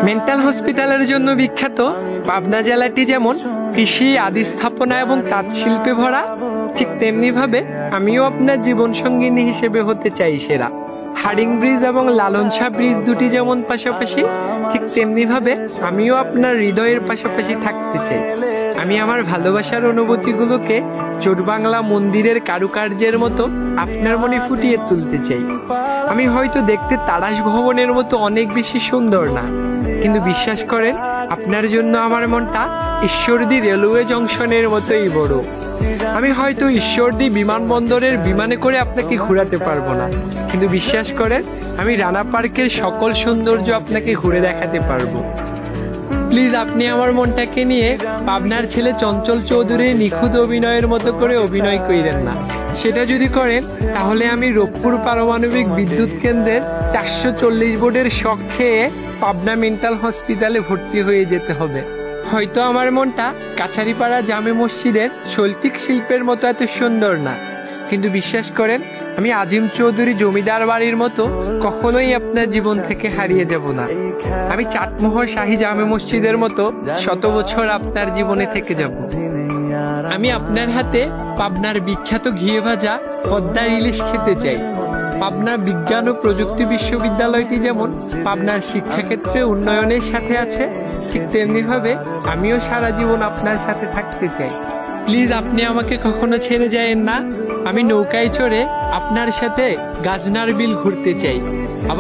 Mental হসপিটালের জন্য বিখ্যাত পাবনা জেলাটি যেমন কৃষি, আদি স্থাপনা এবং তাঁত শিল্পে ভরা, ঠিক তেমনি ভাবে আমিও আপনার জীবন সঙ্গিনী হিসেবে হতে চাই সেরা। হার্ডিং ব্রিজ এবং লালন শাহ ব্রিজ দুটি যেমন পাশাপাশি, ঠিক তেমনি ভাবে আমিও আপনার হৃদয়ের পাশাপাশি থাকতে চাই। আমি আমার ভালোবাসার অনুভূতিগুলোকে চোরবাংলা মন্দিরের কারুকার্যের মতো আপনার মনে ফুটিয়ে তুলতে চাই। আমি হয়তো দেখতে তারাস ভবনের মতো অনেক বেশি সুন্দর না, কিন্তু বিশ্বাস করেন আপনার জন্য আমার মনটা ঈশ্বরদী রেলওয়ে জংশনের মতোই বড়। আমি হয়তো ঈশ্বরদী বিমানবন্দরের বিমানে করে আপনাকে ঘোরাতে পারবো না, কিন্তু বিশ্বাস করেন আমি রানা পার্কের সকল সৌন্দর্য আপনাকে ঘুরে দেখাতে পারবো। প্লিজ আপনি আমার মনটাকে নিয়ে পাবনার ছেলে চঞ্চল চৌধুরীর নিখুঁত অভিনয়ের মতো করে অভিনয় কইরেন না। সেটা যদি করেন তাহলে আমি রূপপুর পারমাণবিক বিদ্যুৎ কেন্দ্রের 440 বোর্ডের শক খেয়ে পাবনা মেন্টাল হসপিটালে ভর্তি হয়ে যেতে হবে। হয়তো আমার মনটা কাছারিপাড়া জামে মসজিদের শৈল্পিক শিল্পের মতো এত সুন্দর না, কিন্তু বিশ্বাস করেন আমি আজিম চৌধুরী জমিদার বাড়ির মতো কখনোই আপনার জীবন থেকে হারিয়ে যাব না। আমি চাটমোহর শাহী জামে মসজিদের মতো 100 বছর আপনার জীবনে থেকে যাব। আমি আপনার হাতে পাবনার বিখ্যাত ঘিয়ে ভাজা পদ্মার ইলিশ খেতে চাই। পাবনা বিজ্ঞান ও প্রযুক্তি বিশ্ববিদ্যালয়টি যেমন পাবনার শিক্ষাক্ষেত্রে উন্নয়নের সাথে আছে, ঠিক তেমনি ভাবে আমিও সারা জীবন আপনার সাথে থাকতে চাই। প্লিজ আপনি আমাকে কখনো ছেড়ে যায়েন না। আমি নৌকায় চড়ে আপনার সাথে গাজনার বিল ঘুরতে চাই। আবার